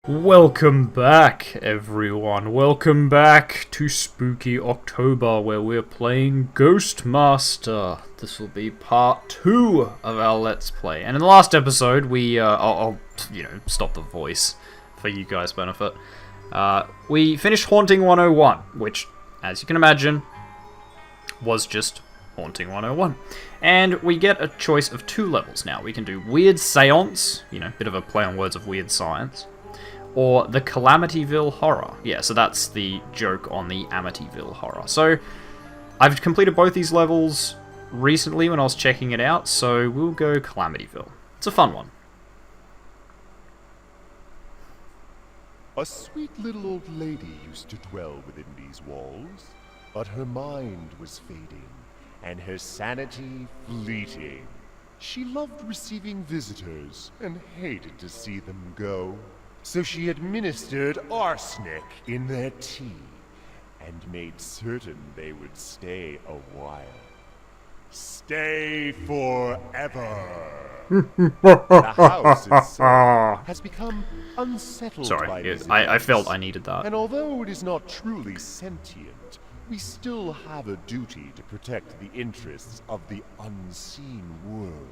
Welcome back, everyone. Welcome back to Spooky October, where we're playing Ghostmaster. This will be part 2 of our Let's Play. And in the last episode, I'll stop the voice for you guys' benefit. We finished Haunting 101, which, as you can imagine, was just Haunting 101. And we get a choice of 2 levels now. We can do Weird Seance, bit of a play on words of Weird Science, or the Calamityville Horror. Yeah, so that's the joke on the Amityville Horror. So, I've completed both these levels recently when I was checking it out, so we'll go Calamityville. It's a fun one. A sweet little old lady used to dwell within these walls, but her mind was fading, and her sanity fleeting. She loved receiving visitors, and hated to see them go. So she administered arsenic in their tea, and made certain they would stay a while. Stay forever! The house itself has become unsettled by visitors. I felt I needed that. And although it is not truly sentient, we still have a duty to protect the interests of the unseen world.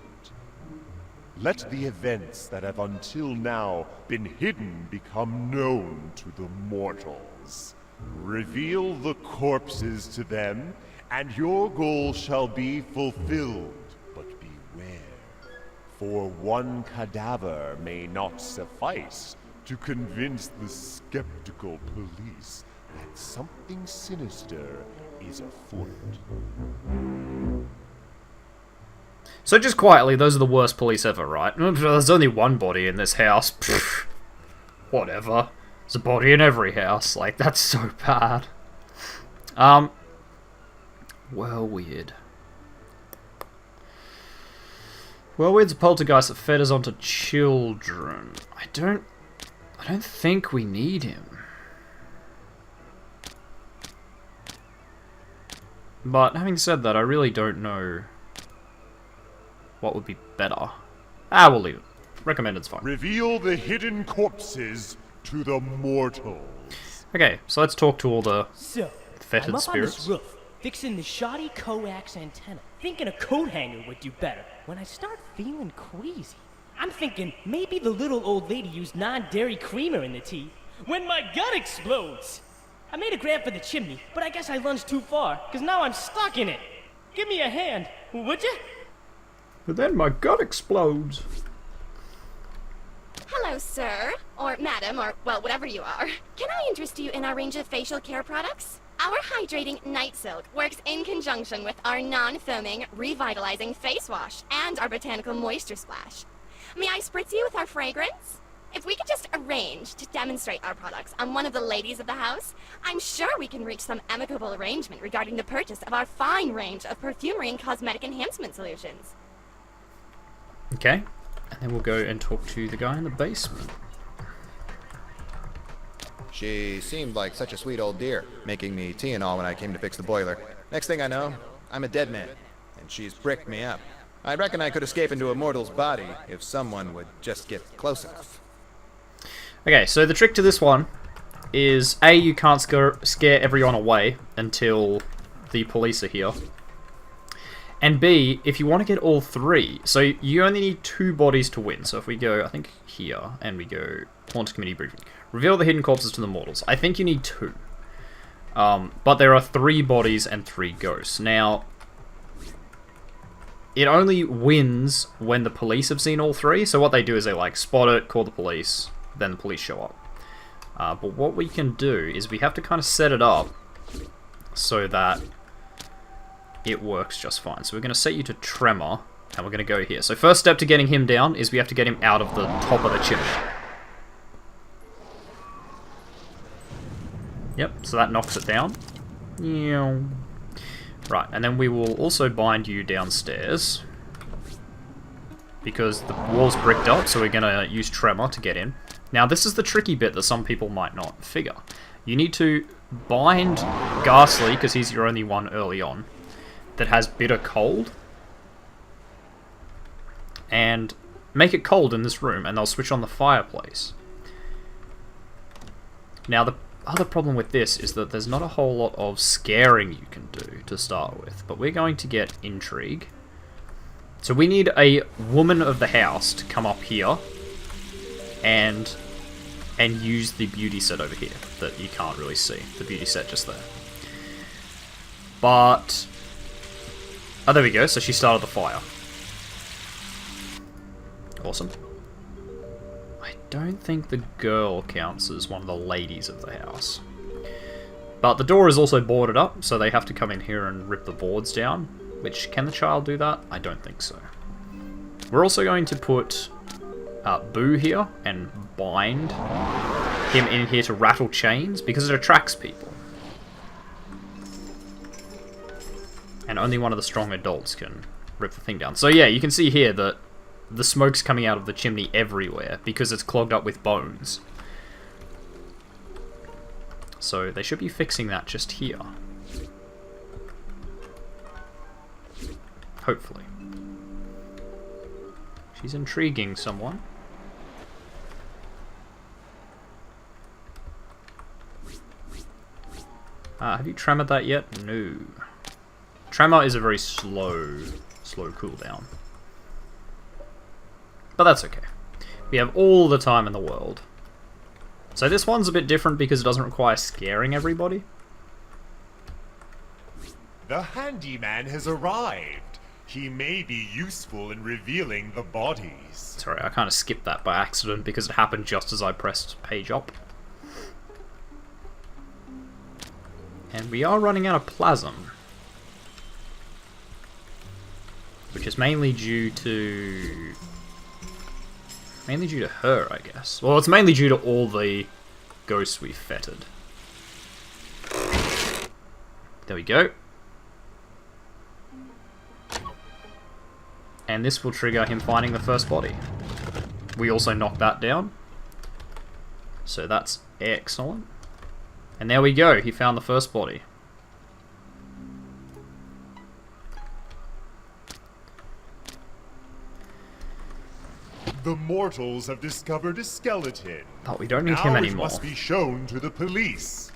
Let the events that have until now been hidden become known to the mortals. Reveal the corpses to them, and your goal shall be fulfilled. But beware, for one cadaver may not suffice to convince the skeptical police that something sinister is afoot. So just quietly, those are the worst police ever, right? There's only one body in this house. Pfft, whatever. There's a body in every house. Like, that's so bad. Well, weird. Well, weird's a poltergeist that fetters onto children. I don't think we need him. But having said that, I really don't know what would be better. We'll leave it. Recommended's fine. Reveal the hidden corpses to the mortals. Okay, so let's talk to all the fetid I'm up spirits. on this roof, fixing the shoddy coax antenna. Thinking a coat hanger would do better. When I start feeling queasy, I'm thinking maybe the little old lady used non-dairy creamer in the tea. When my gut explodes! I made a grab for the chimney, but I guess I lunged too far, because now I'm stuck in it. Give me a hand, would you? But then my gut explodes. Hello, sir, or madam, or, well, whatever you are. Can I interest you in our range of facial care products? Our hydrating night silk works in conjunction with our non-foaming, revitalizing face wash and our botanical moisture splash. May I spritz you with our fragrance? If we could just arrange to demonstrate our products on one of the ladies of the house, I'm sure we can reach some amicable arrangement regarding the purchase of our fine range of perfumery and cosmetic enhancement solutions. Okay, and then we'll go and talk to the guy in the basement. She seemed like such a sweet old dear, making me tea and all when I came to fix the boiler. Next thing I know, I'm a dead man, and she's bricked me up. I reckon I could escape into a mortal's body if someone would just get close enough. Okay, so the trick to this one is A, you can't scare everyone away until the police are here. And B, if you want to get all 3, so you only need 2 bodies to win. So if we go, I think, here, and we go Haunted Committee Briefing. Reveal the hidden corpses to the mortals. I think you need 2. But there are 3 bodies and 3 ghosts. Now, it only wins when the police have seen all 3. So what they do is they, like, spot it, call the police, then the police show up. But what we can do is we have to kind of set it up so that it works just fine. So we're going to set you to Tremor, and we're going to go here. So first step to getting him down is we have to get him out of the top of the chimney. Yep, so that knocks it down. Right, and then we will also bind you downstairs, because the wall's bricked up, so we're going to use Tremor to get in. Now, this is the tricky bit that some people might not figure. You need to bind Ghastly, because he's your only one early on, that has bitter cold, and make it cold in this room, and they'll switch on the fireplace. Now, the other problem with this is that there's not a whole lot of scaring you can do to start with, but we're going to get intrigue. So we need a woman of the house to come up here and use the beauty set over here that you can't really see. The beauty set just there. But... oh, there we go. So she started the fire. Awesome. I don't think the girl counts as one of the ladies of the house. But the door is also boarded up, so they have to come in here and rip the boards down. Which, can the child do that? I don't think so. We're also going to put Boo here and bind him in here to rattle chains, because it attracts people. And only one of the strong adults can rip the thing down. So yeah, you can see here that the smoke's coming out of the chimney everywhere because it's clogged up with bones. So they should be fixing that just here. Hopefully. She's intriguing someone. Have you tremored that yet? No. Tremor is a very slow cooldown. But that's okay. We have all the time in the world. So this one's a bit different because it doesn't require scaring everybody. The handyman has arrived. He may be useful in revealing the bodies. Sorry, I kind of skipped that by accident because it happened just as I pressed page up. And we are running out of plasm. Which is mainly due to... mainly due to her, I guess. Well, it's mainly due to all the ghosts we've fettered. There we go. And this will trigger him finding the first body. We also knocked that down. So that's excellent. And there we go, he found the first body. The mortals have discovered a skeleton. But we don't need him anymore. Now it must be shown to the police.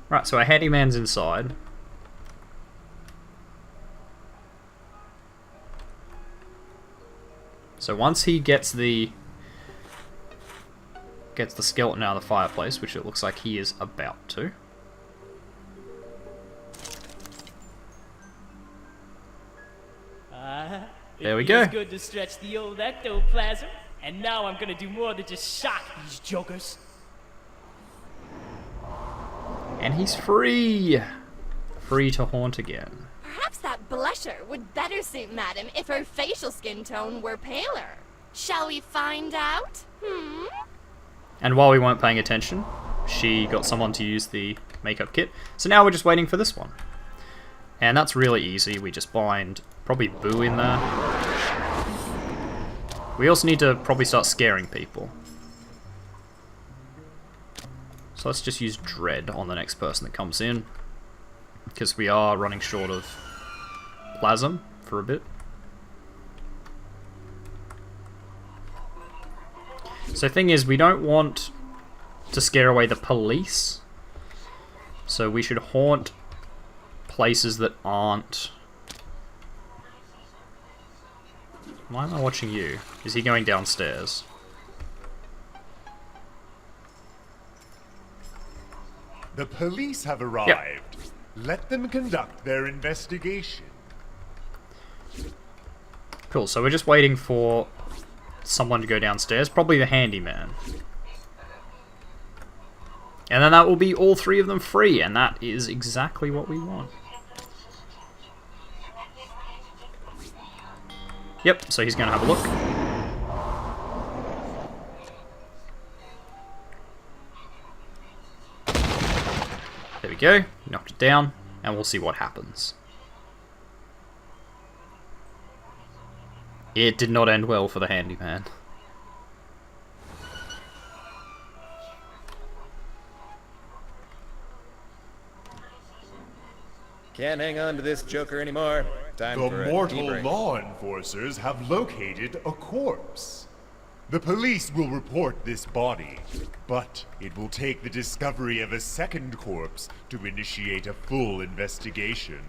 Right, so our handyman's inside. So once he gets the skeleton out of the fireplace, which it looks like he is about to. There we go. It's good to stretch the old ectoplasm, and now I'm gonna do more than just shock these jokers. And he's free! Free to haunt again. Perhaps that blusher would better suit Madam if her facial skin tone were paler. Shall we find out? And while we weren't paying attention, she got someone to use the makeup kit. So now we're just waiting for this one. And that's really easy. We just bind probably Boo in there. We also need to probably start scaring people. So let's just use Dread on the next person that comes in. Because we are running short of plasm for a bit. So the thing is, we don't want to scare away the police. So we should haunt places that aren't... Why am I watching you? Is he going downstairs? The police have arrived. Yep. Let them conduct their investigation. Cool, so we're just waiting for someone to go downstairs, probably the handyman. And then that will be all three of them free, and that is exactly what we want. Yep, so he's going to have a look. There we go, knocked it down, and we'll see what happens. It did not end well for the handyman. Can't hang on to this joker anymore. Time The for a mortal debrief. law enforcers have located a corpse. The police will report this body, but it will take the discovery of a second corpse to initiate a full investigation.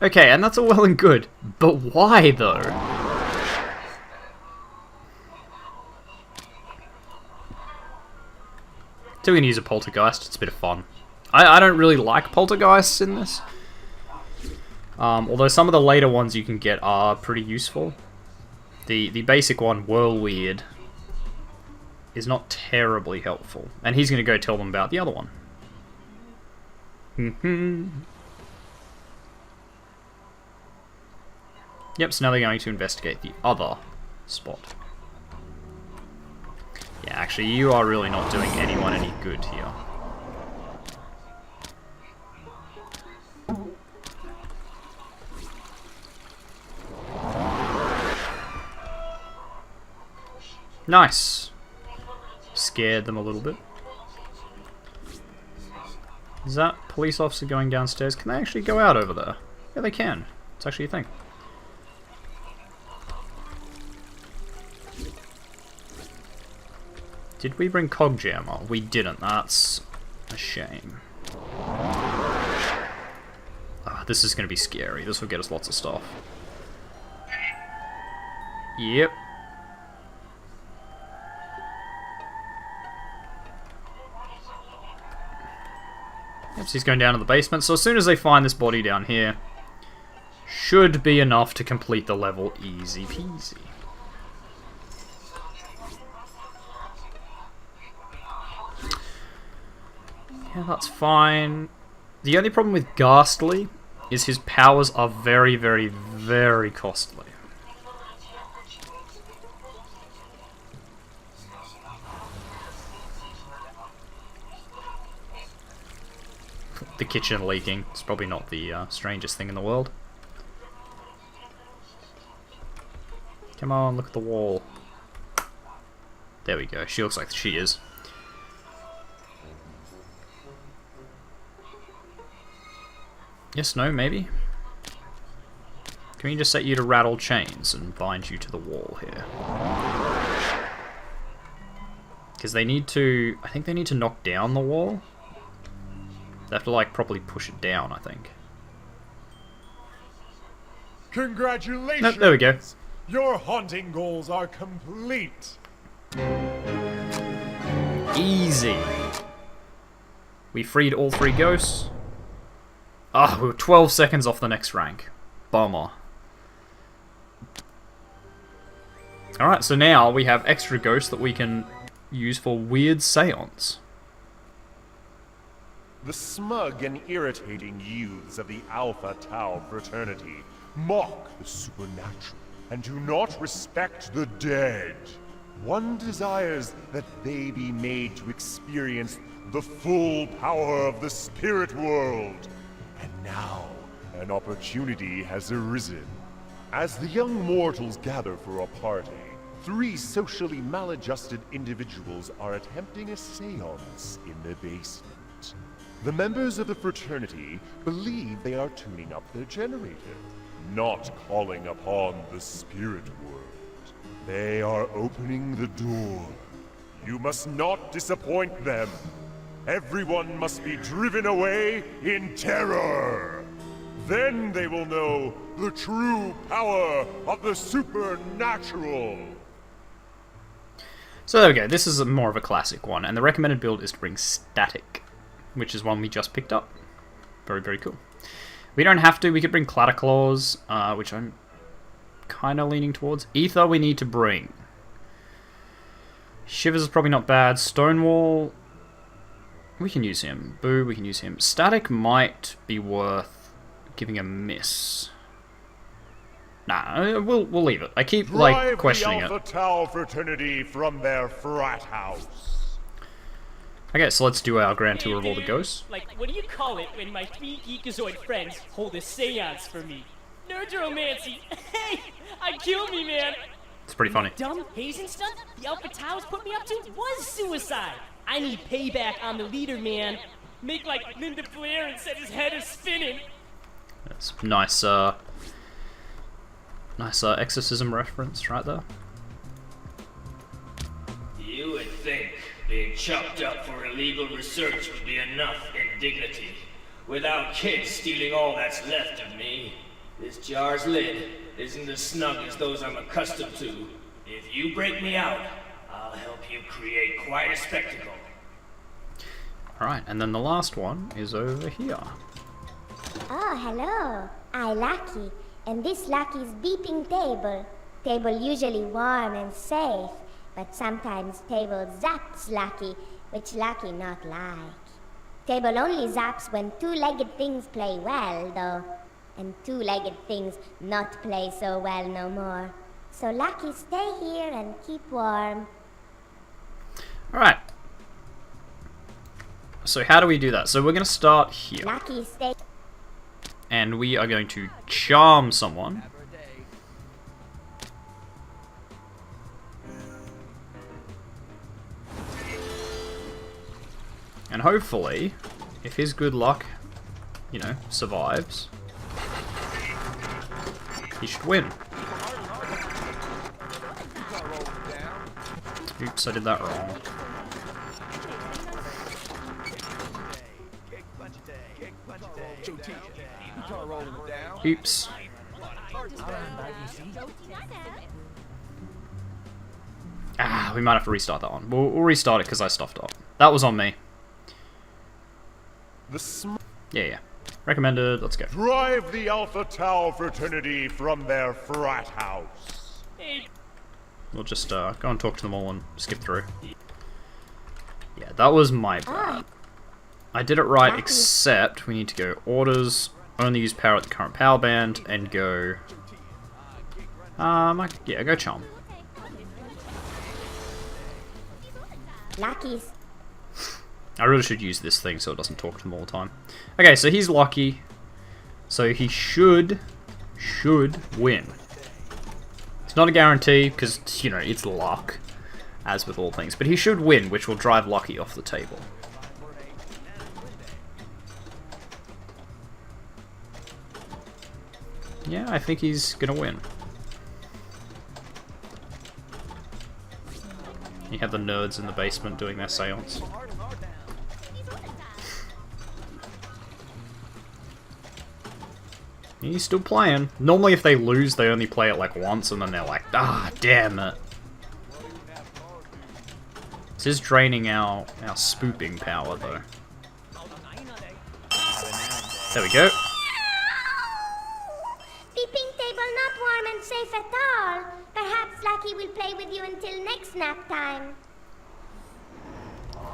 Okay, and that's all well and good, but why though? So we're gonna use a poltergeist, it's a bit of fun. I don't really like poltergeists in this. Although some of the later ones you can get are pretty useful. The basic one, Whirlweird, is not terribly helpful. And he's going to go tell them about the other one. Yep, so now they're going to investigate the other spot. Yeah, actually, you are really not doing anyone any good here. Nice. Scared them a little bit. Is that police officer going downstairs? Can they actually go out over there? Yeah, they can. It's actually a thing. Did we bring Cog Jammer? We didn't. That's a shame. This is going to be scary. This will get us lots of stuff. Yep. Yep, so he's going down to the basement. So as soon as they find this body down here, should be enough to complete the level easy peasy. Yeah, that's fine. The only problem with Ghastly is his powers are very, very, very costly. The kitchen leaking. It's probably not the strangest thing in the world. Come on, look at the wall. There we go. She looks like she is. Yes, no, maybe? Can we just set you to rattle chains and bind you to the wall here? Because they need to... I think they need to knock down the wall. They have to, like, properly push it down, I think. Congratulations! Nope, there we go. Your haunting goals are complete! Easy. We freed all 3 ghosts. Ah, we were 12 seconds off the next rank. Bummer. Alright, so now we have extra ghosts that we can use for weird seance. The smug and irritating youths of the Alpha Tau fraternity mock the supernatural and do not respect the dead. One desires that they be made to experience the full power of the spirit world. And now, an opportunity has arisen. As the young mortals gather for a party, 3 socially maladjusted individuals are attempting a seance in the basement. The members of the fraternity believe they are tuning up their generator, not calling upon the spirit world. They are opening the door. You must not disappoint them. Everyone must be driven away in terror. Then they will know the true power of the supernatural. So there we go. This is more of a classic one, and the recommended build is to bring Static, which is one we just picked up. Very, very cool. We don't have to. We could bring Clatterclaws, which I'm kind of leaning towards. Ether we need to bring. Shivers is probably not bad. Stonewall, we can use him. Boo, we can use him. Static might be worth giving a miss. Nah, we'll leave it. I keep, like, questioning it. Drive the Alpha Tau fraternity from their frat house. Okay, so let's do our grand tour of all the ghosts. Like, what do you call it when my 3 geekazoid friends hold a seance for me? Nerderomancy! Hey! I kill me, man! It's pretty funny. Dumb hazing stuff the Alpha Tau's put me up to was suicide! I need payback on the leader, man! Make like Linda Blair and set his head is spinning! That's nice, nice exorcism reference right there. You would think being chopped up for illegal research would be enough indignity. Without kids stealing all that's left of me, this jar's lid isn't as snug as those I'm accustomed to. If you break me out, I'll help you create quite a spectacle. Alright, and then the last one is over here. Oh, hello. I Lucky, and this Lucky's beeping table. Table usually warm and safe, but sometimes table zaps Lucky, which Lucky not like. Table only zaps when two-legged things play well, though, and two-legged things not play so well no more. So Lucky, stay here and keep warm. Alright. So how do we do that? So we're going to start here. Lucky, stay. And we are going to charm someone. And hopefully, if his good luck, you know, survives, he should win. Oops, I did that wrong. Oops. Ah, we might have to restart that one. We'll restart it because I stuffed up. That was on me. Yeah. Recommended. Let's go. Drive the Alpha Tau fraternity from their frat house. We'll just go and talk to them all and skip through. Yeah, that was my bad. I did it right, except we need to go orders, only use power at the current power band, and go... yeah, go charm. Lucky's. I really should use this thing so it doesn't talk to them all the time. Okay, so he's lucky. So he should win. It's not a guarantee, because, you know, it's luck, as with all things. But he should win, which will drive Lucky off the table. Yeah, I think he's gonna win. You have the nerds in the basement doing their seance. He's still playing. Normally if they lose, they only play it like once and then they're like, ah, damn it. This is draining our spooping power though. There we go. Beeping table not warm and safe at all. Perhaps Lucky will play with you until next nap time.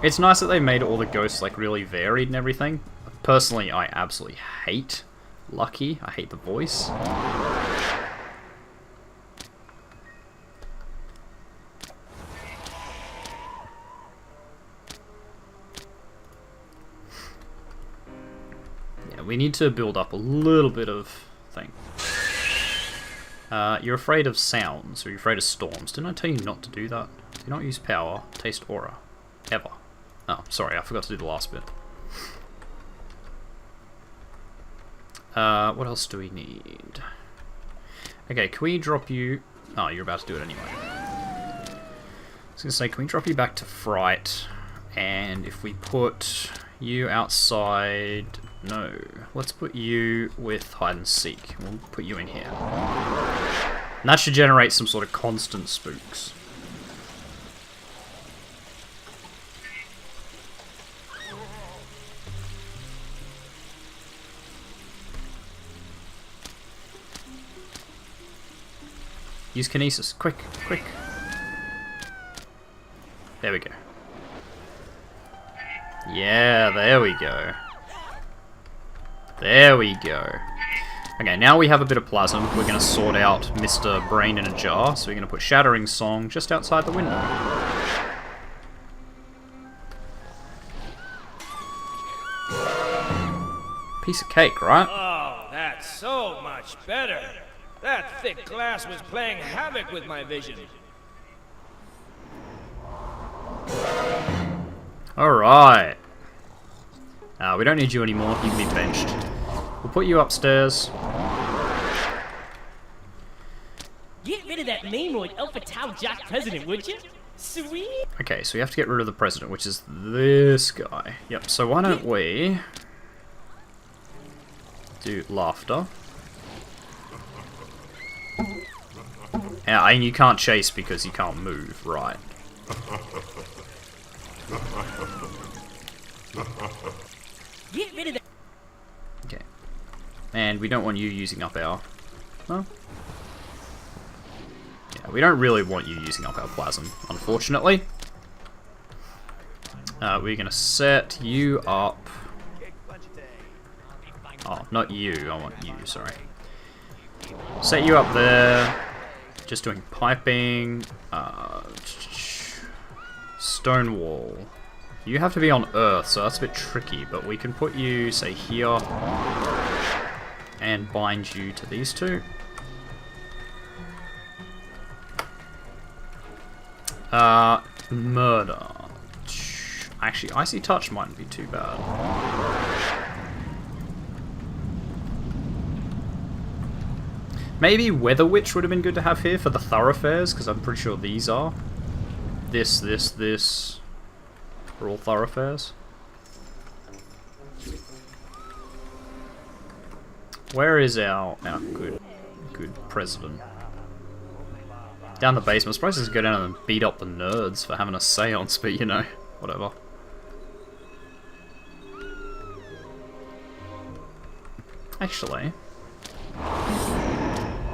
It's nice that they made all the ghosts like really varied and everything. Personally, I absolutely hate Lucky. I hate the voice. Yeah, we need to build up a little bit of thing. You're afraid of sounds, or you're afraid of storms. Didn't I tell you not to do that? Do not use power, taste aura. Ever. Oh, sorry, I forgot to do the last bit. What else do we need? Okay, can we drop you... Oh, you're about to do it anyway. I was going to say, can we drop you back to Fright? And if we put you outside... No. Let's put you with Hide and Seek. We'll put you in here. And that should generate some sort of constant spooks. Use Kinesis. Quick, quick. There we go. Yeah, there we go. There we go. Okay, now we have a bit of plasm. We're going to sort out Mr. Brain in a jar. So we're going to put Shattering Song just outside the window. Piece of cake, right? Oh, that's so much better. That thick glass was playing havoc with my vision. Alright. We don't need you anymore. You can be benched. We'll put you upstairs. Get rid of that Mainroid Alpha Tau Jock president, would you? Sweet. Okay, so we have to get rid of the president, which is this guy. Yep, so why don't we do laughter. Yeah, and you can't chase because you can't move, right. Get rid of that. Okay. And we don't want you using up our... Huh? Yeah, we don't really want you using up our plasm, unfortunately. We're gonna set you up... Oh, not you, I want you, sorry. Set you up there. Just doing piping. Stone wall. You have to be on Earth, so that's a bit tricky, but we can put you, say, here. And bind you to these two. Murder. Actually, Icy Touch mightn't be too bad. Maybe Weather Witch would have been good to have here for the thoroughfares, because I'm pretty sure these are. This are all thoroughfares. Where is our good president? Down the basement. I'm supposed to go down and beat up the nerds for having a seance, but you know, whatever. Actually,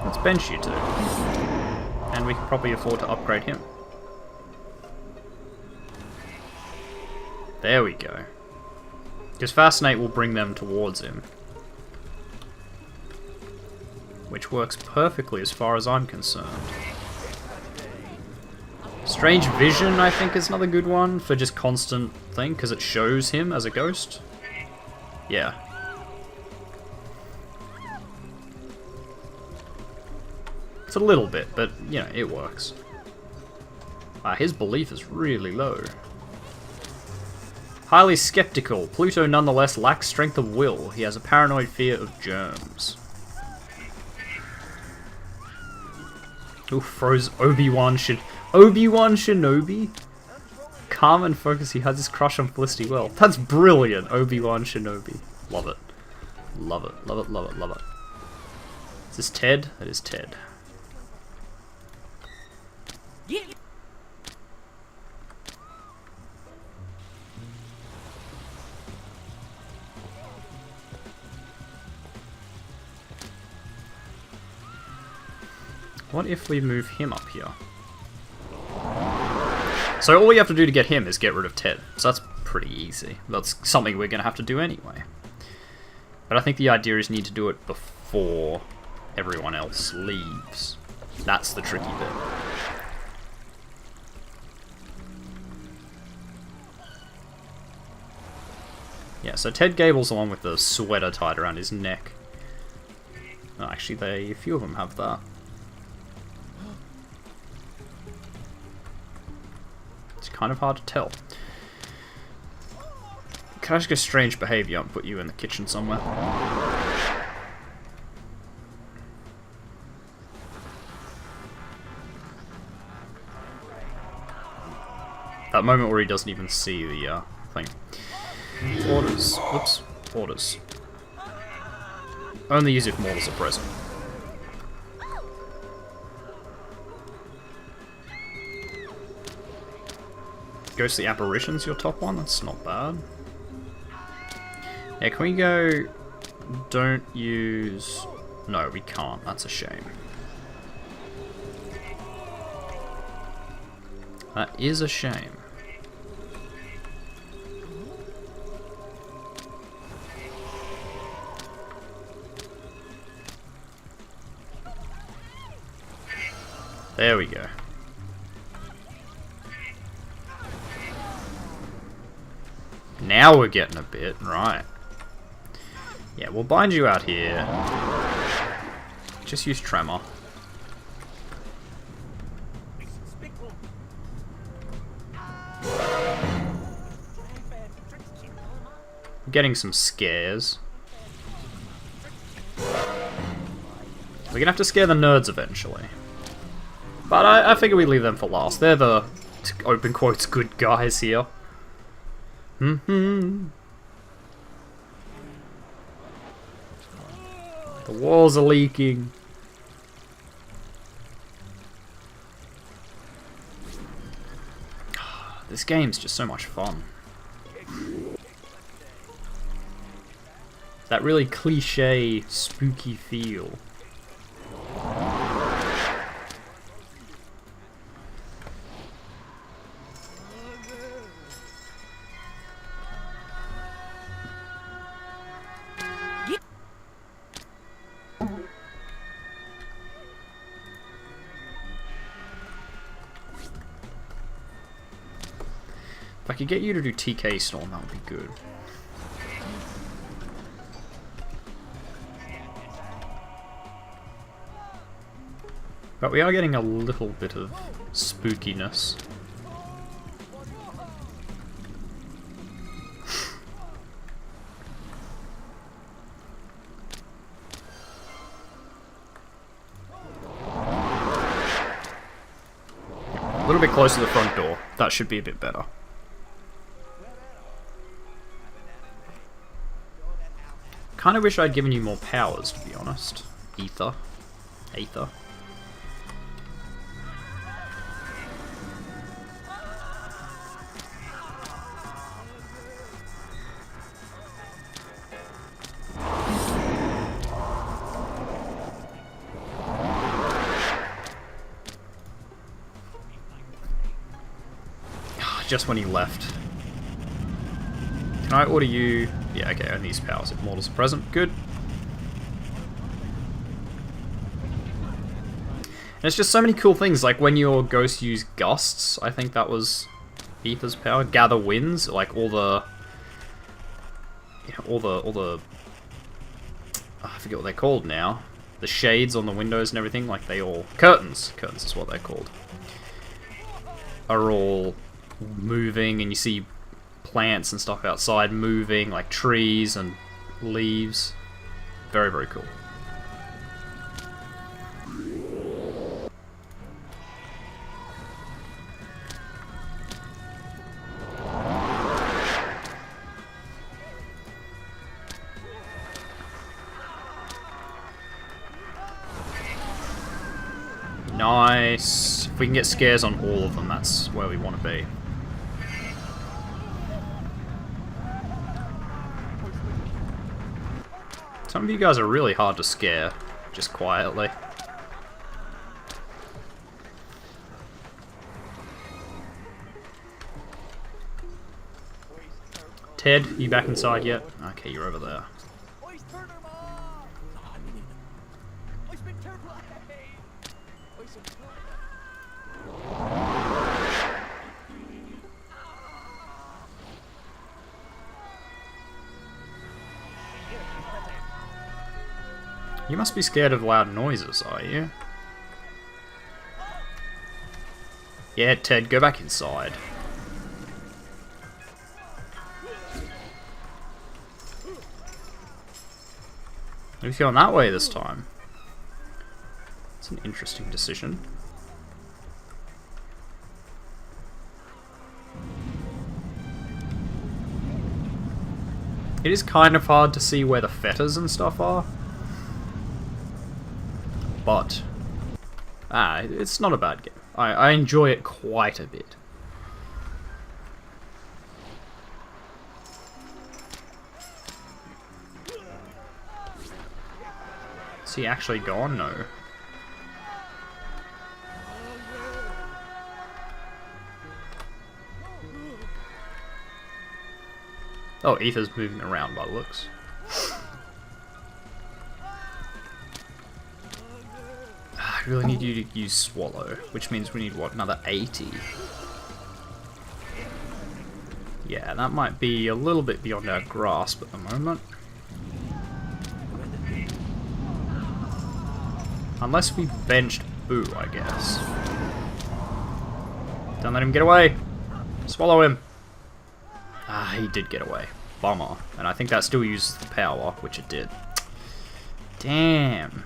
let's bench you two. And we can probably afford to upgrade him. There we go. Because Fascinate will bring them towards him. Which works perfectly as far as I'm concerned. Strange Vision, I think, is another good one for just constant thing, because it shows him as a ghost. Yeah. It's a little bit, but, you know, it works. His belief is really low. Highly skeptical. Pluto nonetheless lacks strength of will. He has a paranoid fear of germs. Ooh, froze Obi-Wan Shinobi? Calm and focused, he has his crush on Felicity well. That's brilliant, Obi-Wan Shinobi. Love it. Love it, love it, love it, love it. Is this Ted? It is Ted. Get. What if we move him up here? So all you have to do to get him is get rid of Ted. So that's pretty easy. That's something we're going to have to do anyway. But I think the idea is you need to do it before everyone else leaves. That's the tricky bit. Yeah, so Ted Gable's the one with the sweater tied around his neck. Oh, actually, a few of them have that. It's kind of hard to tell. Can I just go strange behavior and put you in the kitchen somewhere? That moment where he doesn't even see the thing. Orders. Oops. Orders. Only use if mortals are present. Ghostly Apparition's your top one? That's not bad. Yeah, can we go... Don't use... No, we can't. That's a shame. That is a shame. There we go. Now we're getting a bit, right. Yeah, we'll bind you out here. Just use Tremor. I'm getting some scares. We're gonna have to scare the nerds eventually. But I figure we leave them for last. They're the open quotes, good guys here. The walls are leaking. This game's just so much fun. That really cliche, spooky feel. If I could get you to do TK Storm, that would be good. But we are getting a little bit of spookiness. A little bit closer to the front door. That should be a bit better. Kind of wish I'd given you more powers, to be honest. Aether. Just when he left. Can I order you? Yeah, okay, and these powers. If mortals are present, good. And it's just so many cool things, like when your ghosts use gusts, I think that was Aether's power. Gather winds, like all the... I forget what they're called now. The shades on the windows and everything, like they all... Curtains is what they're called. Are all moving, and you see plants and stuff outside moving, like trees and leaves. Very, very cool. Nice. If we can get scares on all of them, that's where we want to be. Some of you guys are really hard to scare, just quietly. Ted, you back inside yet? Okay, you're over there. You must be scared of loud noises, are you? Yeah, Ted, go back inside. Maybe going that way this time. It's an interesting decision. It is kind of hard to see where the fetters and stuff are. But, it's not a bad game. I enjoy it quite a bit. Is he actually gone? No. Oh, Aether's moving around by the looks. I really need you to use Swallow, which means we need, what, another 80? Yeah, that might be a little bit beyond our grasp at the moment. Unless we benched Boo, I guess. Don't let him get away! Swallow him! Ah, he did get away. Bummer. And I think that still uses the power, which it did. Damn.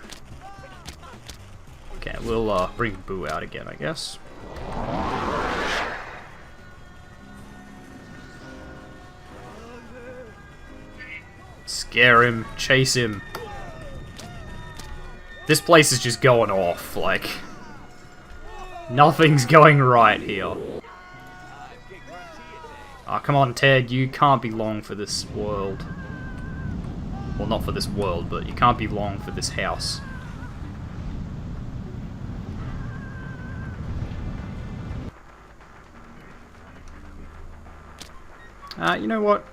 Okay, we'll bring Boo out again, I guess. Scare him. Chase him. This place is just going off, like... Nothing's going right here. Ah, come on, Ted, you can't be long for this world. Well, not for this world, but you can't be long for this house. You know what?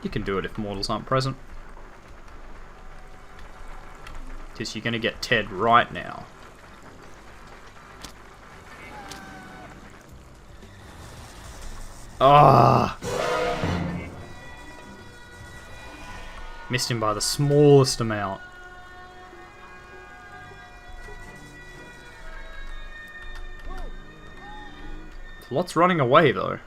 You can do it if mortals aren't present. Because you're gonna get Ted right now. Ah! Missed him by the smallest amount. Lots running away though.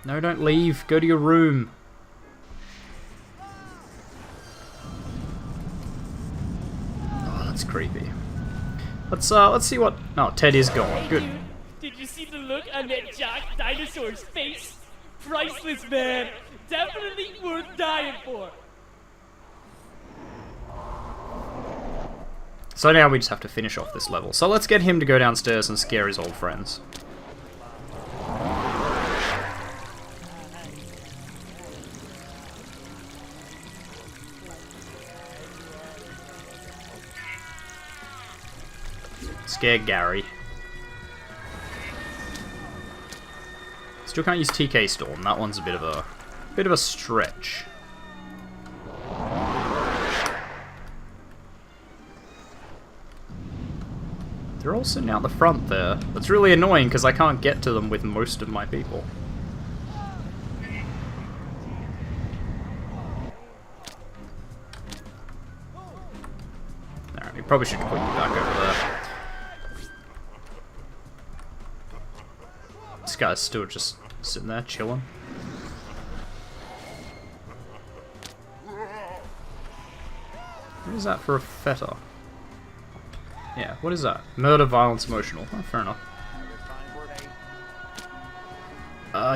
No, don't leave. Go to your room. Oh, that's creepy. Let's see what... Oh, Ted is gone. Good. Dude, did you see the look on that jock dinosaur's face? Priceless, man. Definitely worth dying for. So now we just have to finish off this level. So let's get him to go downstairs and scare his old friends. Scare Gary. Still can't use TK Storm. That one's a bit of a stretch. They're all sitting out the front there. That's really annoying because I can't get to them with most of my people. Alright, we probably should put you back over there. This guy's still just sitting there chilling. What is that for a feta? Yeah, what is that? Murder, violence, emotional. Oh, fair enough.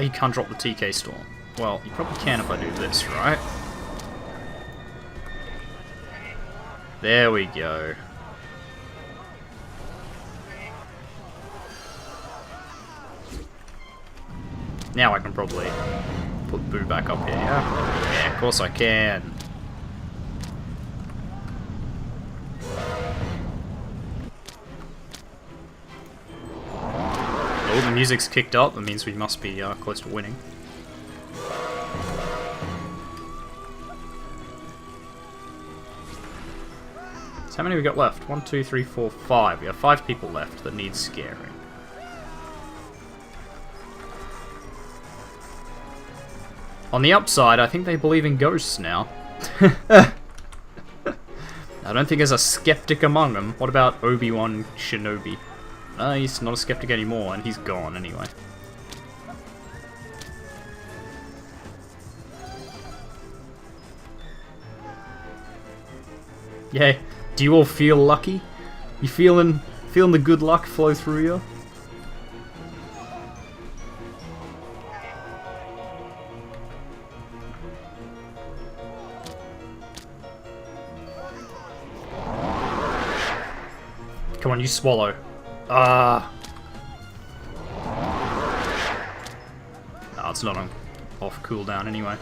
You can't drop the TK Storm. Well, you probably can if I do this, right? There we go. Now I can probably put Boo back up here, yeah? Yeah, of course I can. Oh, the music's kicked up. That means we must be close to winning. So how many we got left? 1, 2, 3, 4, 5. We have 5 people left that need scaring. On the upside, I think they believe in ghosts now. I don't think there's a skeptic among them. What about Obi-Wan Shinobi? He's not a skeptic anymore, and he's gone anyway. Yeah, do you all feel lucky? You feeling the good luck flow through you? Come on, you swallow. No, it's not on off cooldown anyway.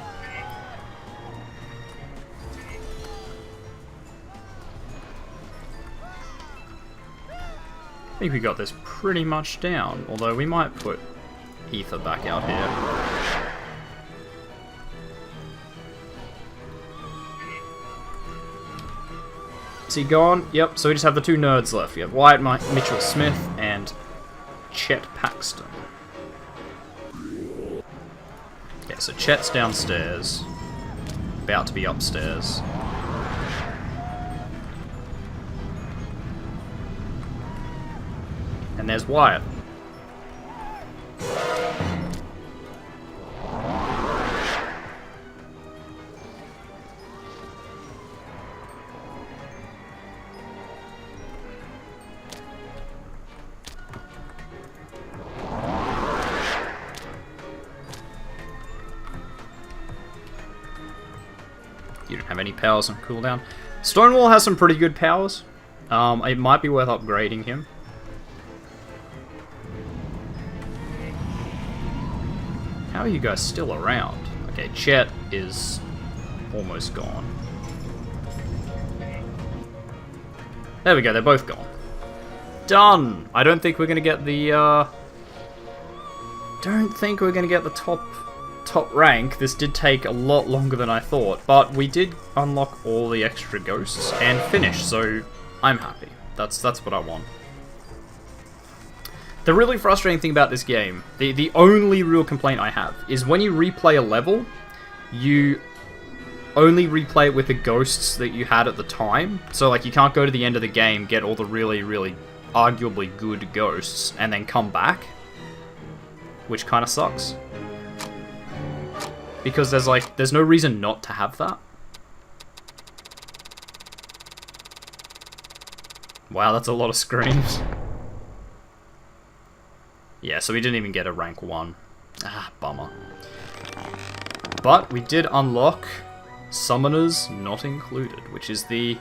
I think we got this pretty much down, although we might put Ether back out here. Is he gone? Yep, so we just have the 2 nerds left. We have Wyatt Mitchell Smith and Chet Paxton. Yeah, so Chet's downstairs. About to be upstairs. And there's Wyatt. You don't have any powers on cooldown. Stonewall has some pretty good powers. It might be worth upgrading him. How are you guys still around? Okay, Chet is almost gone. There we go, they're both gone. Done! I don't think we're gonna get the, don't think we're gonna get the top rank. This did take a lot longer than I thought, but we did unlock all the extra ghosts and finish, so I'm happy. That's what I want. The really frustrating thing about this game, the only real complaint I have, is when you replay a level, you only replay it with the ghosts that you had at the time. So like you can't go to the end of the game, get all the really, really arguably good ghosts, and then come back. Which kind of sucks. Because there's no reason not to have that. Wow, that's a lot of screams. Yeah, so we didn't even get a rank 1. Ah, bummer. But we did unlock Summoners Not Included, which is the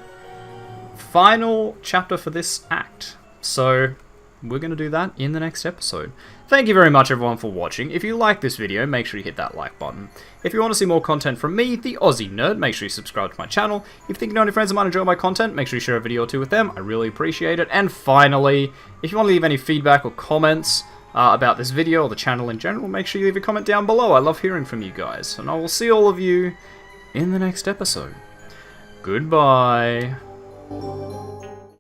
final chapter for this act. So we're going to do that in the next episode. Thank you very much everyone for watching. If you like this video, make sure you hit that like button. If you want to see more content from me, the Aussie Nerd, make sure you subscribe to my channel. If you think you know any friends that might enjoy my content, make sure you share a video or two with them. I really appreciate it. And finally, if you want to leave any feedback or comments about this video or the channel in general, make sure you leave a comment down below. I love hearing from you guys. And I will see all of you in the next episode. Goodbye.